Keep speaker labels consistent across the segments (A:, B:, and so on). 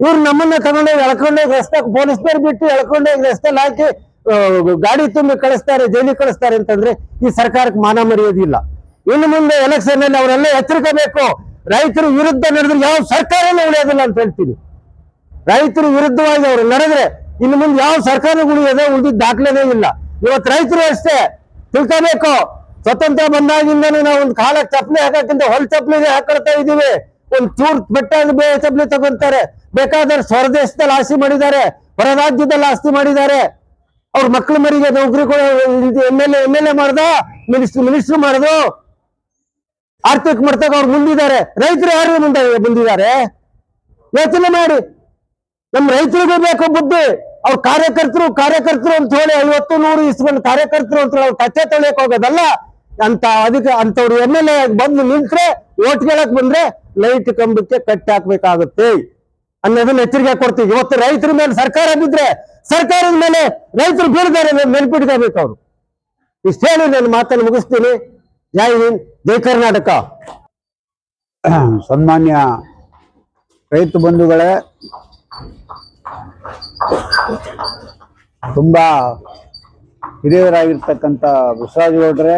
A: ಇವ್ರು ನಮ್ಮನ್ನ ತಗೊಂಡೋಗಿ ಎಳ್ಕೊಂಡೋಗಿ ರಸ್ತೆ ಪೊಲೀಸ್ನವ್ರು ಬಿಟ್ಟು ಎಳ್ಕೊಂಡೋಗಿ ರಸ್ತೆಲಿ ಹಾಕಿ ಗಾಡಿ ತುಂಬಿ ಕಳಿಸ್ತಾರೆ, ಜೈಲಿಗೆ ಕಳಿಸ್ತಾರೆ ಅಂತಂದ್ರೆ ಈ ಸರ್ಕಾರಕ್ಕೆ ಮಾನ ಮರ್ಯಾದಿಲ್ಲ. ಇನ್ನು ಮುಂದೆ ಎಲೆಕ್ಷನ್ ಅಲ್ಲಿ ಅವರೆಲ್ಲ ಎಚ್ಚರಿಕಬೇಕು. ರೈತರ ವಿರುದ್ಧ ನಡೆದ್ರೆ ಯಾವ ಸರ್ಕಾರನೇ ಉಳಿಯೋದಿಲ್ಲ ಅಂತ ಹೇಳ್ತೀನಿ. ರೈತರ ವಿರುದ್ಧವಾಗಿ ಅವರು ನಡೆದ್ರೆ ಇನ್ನು ಮುಂದೆ ಯಾವ ಸರ್ಕಾರ ಉಳಿಯೋದೇ ಉಳಿದಿದ್ದ ದಾಖಲೆನೇ ಇಲ್ಲ. ಇವತ್ತು ರೈತರು ಅಷ್ಟೇ ತಿಳ್ಕೋಬೇಕು. ಸ್ವತಂತ್ರ ಬಂದಾಗಿಂದನೂ ನಾವು ಒಂದು ಕಾಲಕ್ಕೆ ಚಪ್ಪಲಿ ಹಾಕಕ್ಕಿಂತ ಹೊಲ್ ಚಪ್ಪಲಿ ಹಾಕೊಳ್ತಾ ಇದೀವಿ. ಒಂದು ಚೂರ್ ಬೆಟ್ಟ ಚಪ್ಪಲಿ ತಗೊಂತಾರೆ. ಬೇಕಾದ್ರೆ ಹೊರದೇಶದಲ್ಲಿ ಆಸ್ತಿ ಮಾಡಿದ್ದಾರೆ, ಹೊರ ರಾಜ್ಯದಲ್ಲಿ ಆಸ್ತಿ ಮಾಡಿದ್ದಾರೆ. ಅವ್ರ ಮಕ್ಕಳ ಮರಿಗೆ ನೌಕರಿ ಎಮ್ ಎಲ್ ಎ ಮಾಡ್ದ, ಮಿನಿಸ್ಟರ್ ಮಾಡ್ದು, ಆರ್ಥಿಕ ಮಟ್ಟದಾಗ ಅವ್ರು ಮುಂದಿದ್ದಾರೆ. ರೈತರು ಯಾರು ಬಂದಿದ್ದಾರೆ? ಯೋಚನೆ ಮಾಡಿ. ನಮ್ ರೈತರಿಗೂ ಬೇಕು ಬುದ್ಧಿ. ಅವ್ರ ಕಾರ್ಯಕರ್ತರು ಅಂತ ಹೇಳಿ 50, 100 ಇಸ್ಕೊಂಡು ಕಾರ್ಯಕರ್ತರು ಅಂತ ಅವ್ರು ಕಚ್ಚೆ ತೊಳೆಯಕ್ ಹೋಗೋದಲ್ಲ. ಅದಕ್ಕೆ ಅಂತವ್ರು ಎಮ್ ಎಲ್ ಎ ಬಂದು ನಿಂತ್ರೆ ಓಟ್ ಕೇಳಕ್ ಬಂದ್ರೆ ಲೈಟ್ ಕಂಬಕ್ಕೆ ಕಟ್ಟಿ ಹಾಕ್ಬೇಕಾಗುತ್ತೆ ಅನ್ನೋದನ್ನ ಎಚ್ಚರಿಕೆ ಕೊಡ್ತೀವಿ. ಇವತ್ತು ರೈತರ ಮೇಲೆ ಸರ್ಕಾರ ಬಿದ್ರೆ ಸರ್ಕಾರದ ಮೇಲೆ ರೈತರು ಬೀಳ್ತಾರೆ, ನೆನ್ಪಿಟ್ಕೋಬೇಕು ಅವರು. ಇಷ್ಟ ಹೇಳಿ ನಾನು ಮಾತನ್ನು ಮುಗಿಸ್ತೀನಿ. ಜೈ ಹಿಂದ್, ಜೈ ಕರ್ನಾಟಕ.
B: ಸನ್ಮಾನ್ಯ ರೈತ ಬಂಧುಗಳೇ, ತುಂಬಾ ಹಿರಿಯರಾಗಿರ್ತಕ್ಕಂಥ ಬಸವರಾಜಗೌಡ್ರೆ,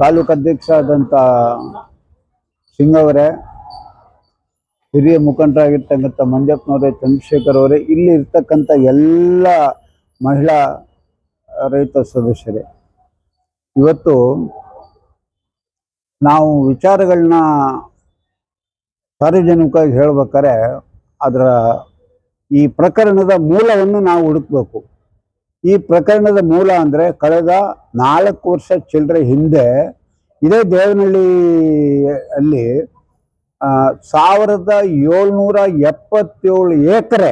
B: ತಾಲೂಕು ಅಧ್ಯಕ್ಷ ಆದಂಥ ಸಿಂಗವರೇ, ಹಿರಿಯ ಮುಖಂಡರಾಗಿರ್ತಕ್ಕಂಥ ಮಂಜಪ್ಪನವರೇ, ಚಂದ್ರಶೇಖರ್ ಅವರೇ, ಇಲ್ಲಿ ಇರ್ತಕ್ಕಂಥ ಎಲ್ಲ ಮಹಿಳಾ ರೈತ ಸದಸ್ಯರೇ, ಇವತ್ತು ನಾವು ವಿಚಾರಗಳನ್ನ ಸಾರ್ವಜನಿಕವಾಗಿ ಹೇಳ್ಬೇಕಾದ್ರೆ ಅದರ ಈ ಪ್ರಕರಣದ ಮೂಲವನ್ನು ನಾವು ಹುಡುಕ್ಬೇಕು. ಈ ಪ್ರಕರಣದ ಮೂಲ ಅಂದರೆ ಕಳೆದ 4 ವರ್ಷ ಚಿಲ್ಲರೆ ಹಿಂದೆ ಇದೇ ದೇವನಹಳ್ಳಿ ಅಲ್ಲಿ 1777 ಎಕರೆ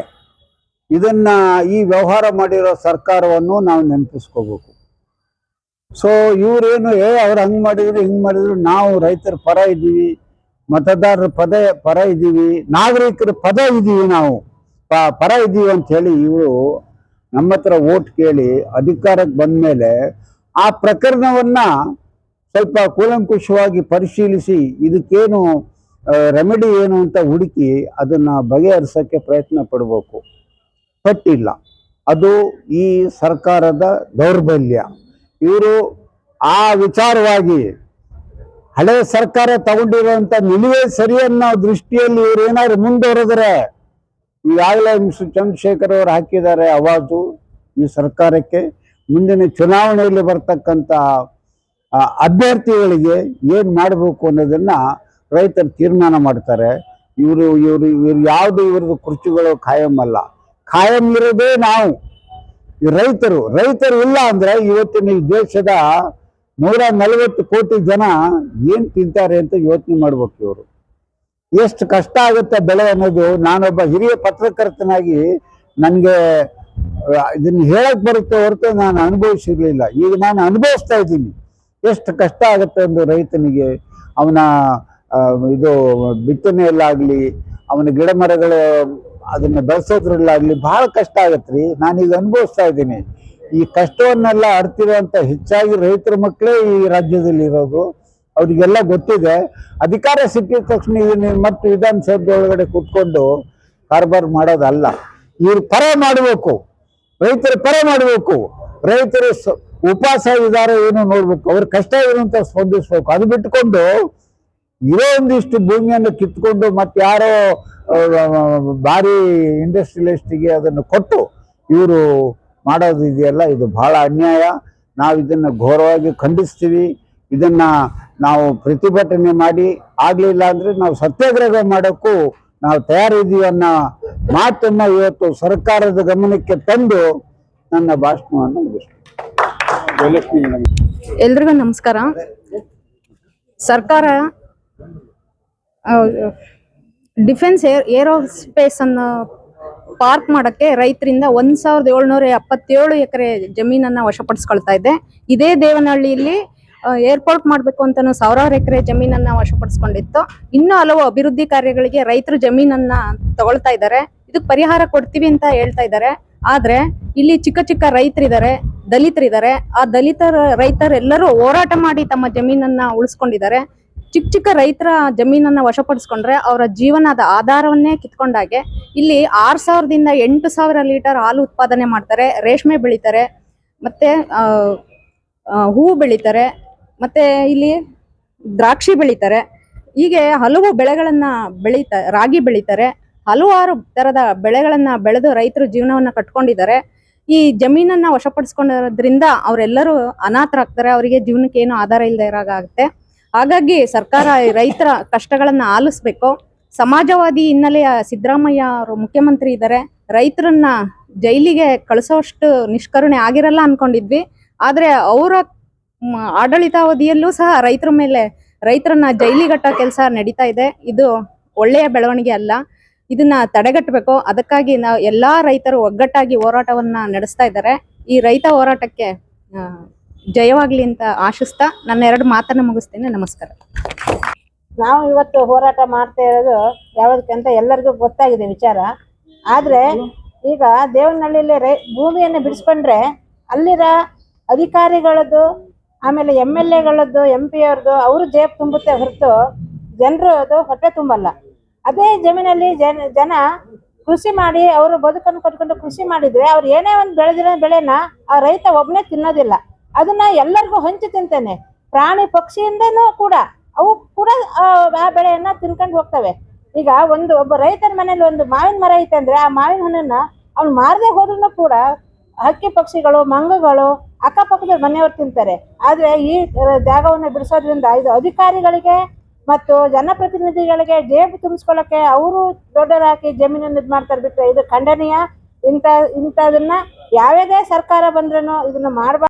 B: ಇದನ್ನ ಈ ವ್ಯವಹಾರ ಮಾಡಿರೋ ಸರ್ಕಾರವನ್ನು ನಾವು ನೆನಪಿಸ್ಕೋಬೇಕು. ಸೊ ಇವರೇನು ಅವ್ರು ಹಂಗೆ ಮಾಡಿದ್ರು ಹಿಂಗೆ ಮಾಡಿದ್ರು, ನಾವು ರೈತರ ಪರ ಇದ್ದೀವಿ, ಮತದಾರರ ಪರ ಇದ್ದೀವಿ, ನಾಗರಿಕರ ನಾವು ಪರ ಇದ್ದೀವಿ ಅಂತ ಹೇಳಿ ಇವರು ನಮ್ಮ ಹತ್ರ ಓಟ್ ಕೇಳಿ ಅಧಿಕಾರಕ್ಕೆ ಬಂದ ಮೇಲೆ ಆ ಪ್ರಕರಣವನ್ನ ಸ್ವಲ್ಪ ಕೂಲಂಕುಷವಾಗಿ ಪರಿಶೀಲಿಸಿ ಇದಕ್ಕೇನು ರೆಮಿಡಿ ಏನು ಅಂತ ಹುಡುಕಿ ಅದನ್ನ ಬಗೆಹರಿಸೋಕ್ಕೆ ಪ್ರಯತ್ನ ಪಡಬೇಕು. ಪಟ್ಟಿಲ್ಲ. ಅದು ಈ ಸರ್ಕಾರದ ದೌರ್ಬಲ್ಯ. ಇವರು ಆ ವಿಚಾರವಾಗಿ ಹಳೆ ಸರ್ಕಾರ ತಗೊಂಡಿರುವಂತ ನಿಲುವೇ ಸರಿಯನ್ನೋ ದೃಷ್ಟಿಯಲ್ಲಿ ಇವ್ರು ಏನಾದ್ರು ಮುಂದುವರೆದ್ರೆ, ಈಗಾಗಲೇ ಚಂದ್ರಶೇಖರ್ ಅವರು ಹಾಕಿದ್ದಾರೆ ಅವಾಜು ಈ ಸರ್ಕಾರಕ್ಕೆ, ಮುಂದಿನ ಚುನಾವಣೆಯಲ್ಲಿ ಬರ್ತಕ್ಕಂಥ ಅಭ್ಯರ್ಥಿಗಳಿಗೆ ಏನ್ ಮಾಡಬೇಕು ಅನ್ನೋದನ್ನ ರೈತರು ತೀರ್ಮಾನ ಮಾಡ್ತಾರೆ. ಇವರು ಯಾವುದು ಇವ್ರದ್ದು ಕುರ್ಚಿಗಳು ಖಾಯಂ ಅಲ್ಲ, ಖಾಯಂ ಇರೋದೇ ನಾವು ರೈತರು ಇಲ್ಲ ಅಂದ್ರೆ ಇವತ್ತಿನ ಈ ದೇಶದ 140 ಕೋಟಿ ಜನ ಏನ್ ತಿಂತಾರೆ ಅಂತ ಯೋಚನೆ ಮಾಡ್ಬೇಕು. ಇವರು ಎಷ್ಟು ಕಷ್ಟ ಆಗುತ್ತೆ ಬೆಳೆ ಅನ್ನೋದು. ನಾನೊಬ್ಬ ಹಿರಿಯ ಪತ್ರಕರ್ತನಾಗಿ ನನಗೆ ಇದನ್ನ ಹೇಳಕ್ ಬರುತ್ತೆ ಹೊರತು ನಾನು ಅನುಭವಿಸಿರ್ಲಿಲ್ಲ. ಈಗ ನಾನು ಅನುಭವಿಸ್ತಾ ಇದ್ದೀನಿ ಎಷ್ಟು ಕಷ್ಟ ಆಗುತ್ತೆ ಒಂದು ರೈತನಿಗೆ. ಅವನ ಇದು ಬಿತ್ತನೆಯಲ್ಲಾಗ್ಲಿ, ಅವನ ಗಿಡ ಮರಗಳು ಅದನ್ನ ಬೆಳೆಸೋದ್ರಲ್ಲಾಗ್ಲಿ ಬಹಳ ಕಷ್ಟ ಆಗತ್ರಿ. ನಾನೀಗ ಅನುಭವಿಸ್ತಾ ಇದ್ದೀನಿ. ಈ ಕಷ್ಟವನ್ನೆಲ್ಲ ಅರ್ತಿರುವಂತ ಹೆಚ್ಚಾಗಿ ರೈತರ ಮಕ್ಕಳೇ ಈ ರಾಜ್ಯದಲ್ಲಿ ಇರೋದು. ಅವ್ರಿಗೆಲ್ಲ ಗೊತ್ತಿದೆ. ಅಧಿಕಾರ ಸಿಕ್ಕಿದ ತಕ್ಷಣ ಇದನ್ನ ಮತ್ತೆ ವಿಧಾನಸೌಧ ಒಳಗಡೆ ಕೂತ್ಕೊಂಡು ಕಾರ್ಬಾರ್ ಮಾಡೋದಲ್ಲ. ಇವ್ರು ಪರ ಮಾಡಬೇಕು, ರೈತರ ಪರ ಮಾಡಬೇಕು. ರೈತರು ಉಪವಾಸ ಇದಾರೆ ಏನು ನೋಡ್ಬೇಕು, ಅವ್ರ ಕಷ್ಟ ಏನು ಅಂತ ಸ್ಪಂದಿಸ್ಬೇಕು. ಅದು ಬಿಟ್ಕೊಂಡು ಇರೋ ಒಂದಿಷ್ಟು ಭೂಮಿಯನ್ನು ಕಿತ್ಕೊಂಡು ಮತ್ತೆ ಯಾರೋ ಭಾರಿ ಇಂಡಸ್ಟ್ರಿಯಲಿಸ್ಟಿಗೆ ಅದನ್ನು ಕೊಟ್ಟು ಇವರು ಮಾಡೋದು ಇದೆಯಲ್ಲ, ಇದು ಬಹಳ ಅನ್ಯಾಯ. ನಾವು ಇದನ್ನ ಘೋರವಾಗಿ ಖಂಡಿಸ್ತೀವಿ. ಇದನ್ನ ನಾವು ಪ್ರತಿಭಟನೆ ಮಾಡಿ ಆಗ್ಲಿಲ್ಲ ಅಂದ್ರೆ ನಾವು ಸತ್ಯಾಗ್ರಹ ಮಾಡೋಕ್ಕೂ ನಾವು ತಯಾರಿದ್ದೀವಿ ಅನ್ನೋ ಮಾತನ್ನ ಇವತ್ತು ಸರ್ಕಾರದ ಗಮನಕ್ಕೆ ತಂದು ನನ್ನ ಭಾಷಣವನ್ನು ಮುಗಿಸ್ತೀನಿ.
C: ಎಲ್ರಿಗೂ ನಮಸ್ಕಾರ. ಸರ್ಕಾರ ಡಿಫೆನ್ಸ್ ಏರೋಸ್ಪೇಸ್ ಅನ್ನು ಪಾರ್ಕ್ ಮಾಡಕ್ಕೆ ರೈತರಿಂದ 1777 ಎಕರೆ ಜಮೀನನ್ನ ವಶಪಡಿಸ್ಕೊಳ್ತಾ ಇದೆ. ಇದೇ ದೇವನಹಳ್ಳಿಯಲ್ಲಿ ಏರ್ಪೋರ್ಟ್ ಮಾಡ್ಬೇಕು ಅಂತಾನು 1000 ಎಕರೆ ಜಮೀನನ್ನ ವಶಪಡಿಸ್ಕೊಂಡಿತ್ತು. ಇನ್ನೂ ಹಲವು ಅಭಿವೃದ್ಧಿ ಕಾರ್ಯಗಳಿಗೆ ರೈತರು ಜಮೀನನ್ನ ತಗೊಳ್ತಾ ಇದ್ದಾರೆ. ಇದಕ್ಕೆ ಪರಿಹಾರ ಕೊಡ್ತೀವಿ ಅಂತ ಹೇಳ್ತಾ ಇದ್ದಾರೆ. ಆದ್ರೆ ಇಲ್ಲಿ ಚಿಕ್ಕ ಚಿಕ್ಕ ರೈತರಿದ್ದಾರೆ, ದಲಿತರಿದ್ದಾರೆ. ಆ ರೈತರೆಲ್ಲರೂ ಹೋರಾಟ ಮಾಡಿ ತಮ್ಮ ಜಮೀನನ್ನ ಉಳಿಸ್ಕೊಂಡಿದ್ದಾರೆ. ಚಿಕ್ಕ ರೈತರ ಜಮೀನನ್ನ ವಶಪಡಿಸ್ಕೊಂಡ್ರೆ ಅವರ ಜೀವನದ ಆಧಾರವನ್ನೇ ಕಿತ್ಕೊಂಡಾಗೆ. ಇಲ್ಲಿ 6,000ದಿಂದ 8,000 ಲೀಟರ್ ಹಾಲು ಉತ್ಪಾದನೆ ಮಾಡ್ತಾರೆ, ರೇಷ್ಮೆ ಬೆಳಿತಾರೆ, ಮತ್ತೆ ಹೂವು ಬೆಳಿತಾರೆ, ಮತ್ತೆ ಇಲ್ಲಿ ದ್ರಾಕ್ಷಿ ಬೆಳಿತಾರೆ. ಹೀಗೆ ಹಲವು ಬೆಳೆಗಳನ್ನ ರಾಗಿ ಬೆಳಿತಾರೆ. ಹಲವಾರು ತರದ ಬೆಳೆಗಳನ್ನ ಬೆಳೆದು ರೈತರು ಜೀವನವನ್ನ ಕಟ್ಕೊಂಡಿದ್ದಾರೆ. ಈ ಜಮೀನನ್ನ ವಶಪಡಿಸ್ಕೊಂಡಿರೋದ್ರಿಂದ ಅವರೆಲ್ಲರೂ ಅನಾಥರಾಗ್ತಾರೆ, ಅವರಿಗೆ ಜೀವನಕ್ಕೆ ಏನು ಆಧಾರ ಇಲ್ಲದೆ ಇರೋಂಗಾಗುತ್ತೆ. ಹಾಗಾಗಿ ಸರ್ಕಾರ ರೈತರ ಕಷ್ಟಗಳನ್ನ ಆಲಿಸ್ಬೇಕು. ಸಮಾಜವಾದಿ ಹಿನ್ನೆಲೆಯ ಸಿದ್ದರಾಮಯ್ಯ ಅವರು ಮುಖ್ಯಮಂತ್ರಿ ಇದ್ದಾರೆ. ರೈತರನ್ನ ಜೈಲಿಗೆ ಕಳಿಸೋಷ್ಟು ನಿಷ್ಕರುಣೆ ಆಗಿರಲ್ಲ ಅನ್ಕೊಂಡಿದ್ವಿ. ಆದ್ರೆ ಅವರ ಆಡಳಿತಾವಧಿಯಲ್ಲೂ ಸಹ ರೈತರನ್ನ ಜೈಲಿಗಟ್ಟ ಕೆಲಸ ನಡೀತಾ ಇದೆ. ಇದು ಒಳ್ಳೆಯ ಬೆಳವಣಿಗೆ ಅಲ್ಲ. ಇದನ್ನ ತಡೆಗಟ್ಟಬೇಕು. ಅದಕ್ಕಾಗಿ ನಾವು ಎಲ್ಲಾ ರೈತರು ಒಗ್ಗಟ್ಟಾಗಿ ಹೋರಾಟವನ್ನ ನಡೆಸ್ತಾ ಇದ್ದಾರೆ. ಈ ರೈತ ಹೋರಾಟಕ್ಕೆ ಜಯವಾಗ್ಲಿ ಅಂತ ಆಶಿಸ್ತಾ ನನ್ನ 2 ಮಾತನ್ನ ಮುಗಿಸ್ತೇನೆ. ನಮಸ್ಕಾರ.
D: ನಾವು ಇವತ್ತು ಹೋರಾಟ ಮಾಡ್ತಾ ಇರೋದು ಯಾವುದಕ್ಕೆ ಅಂತ ಎಲ್ಲರಿಗೂ ಗೊತ್ತಾಗಿದೆ ವಿಚಾರ. ಆದ್ರೆ ಈಗ ದೇವನಹಳ್ಳಿಯಲ್ಲಿ ಭೂಮಿಯನ್ನು ಬಿಡಿಸ್ಕೊಂಡ್ರೆ ಅಲ್ಲಿರೋ ಅಧಿಕಾರಿಗಳದ್ದು, ಆಮೇಲೆ MLAಗಳದ್ದು, MP ಅವ್ರದ್ದು ಅವರು ಜೇಬ್ ತುಂಬುತ್ತೆ ಹೊರತು ಜನರು ಅದು ಹೊಟ್ಟೆ ತುಂಬಲ್ಲ. ಅದೇ ಜಮೀನಲ್ಲಿ ಜನ ಕೃಷಿ ಮಾಡಿ ಅವರು ಬದುಕನ್ನು ಕಟ್ಕೊಂಡು ಕೃಷಿ ಮಾಡಿದ್ರೆ ಅವ್ರು ಏನೇ ಒಂದು ಬೆಳೆದಿರೋ ಬೆಳೆನ ಆ ರೈತ ಒಬ್ಬನೇ ತಿನ್ನೋದಿಲ್ಲ. ಅದನ್ನ ಎಲ್ಲರಿಗೂ ಹಂಚಿ ತಿಂತಾನೆ. ಪ್ರಾಣಿ ಪಕ್ಷಿಯಿಂದನೂ ಕೂಡ ಅವು ಕೂಡ ಆ ಬೆಳೆಯನ್ನ ತಿನ್ಕೊಂಡು ಹೋಗ್ತವೆ. ಈಗ ಒಬ್ಬ ರೈತನ ಮನೇಲಿ ಒಂದು ಮಾವಿನ ಮರ ಐತೆ ಅಂದ್ರೆ ಆ ಮಾವಿನ ಹಣ್ಣನ್ನ ಅವ್ನು ಮಾರದೆ ಹೋದ್ರೂ ಕೂಡ ಹಕ್ಕಿ ಪಕ್ಷಿಗಳು, ಮಂಗಗಳು, ಅಕ್ಕಪಕ್ಕದ ಮನೆಯವ್ರು ತಿಂತಾರೆ. ಆದ್ರೆ ಈ ಜಾಗವನ್ನು ಬಿಡಿಸೋದ್ರಿಂದ ಇದು ಅಧಿಕಾರಿಗಳಿಗೆ ಮತ್ತು ಜನಪ್ರತಿನಿಧಿಗಳಿಗೆ ಜೇಬು ತುಂಬಿಸ್ಕೊಳ್ಳಕ್ಕೆ ಅವರು ದೊಡ್ಡದಾಕಿ ಜಮೀನನ್ನು ಇದು ಮಾಡ್ತಾರೆ ಬಿಟ್ಟರೆ ಇದು ಖಂಡನೀಯ. ಇಂಥದನ್ನ ಯಾವುದೇ ಸರ್ಕಾರ ಬಂದ್ರೂ ಇದನ್ನ ಮಾಡಬಾರ್ದು.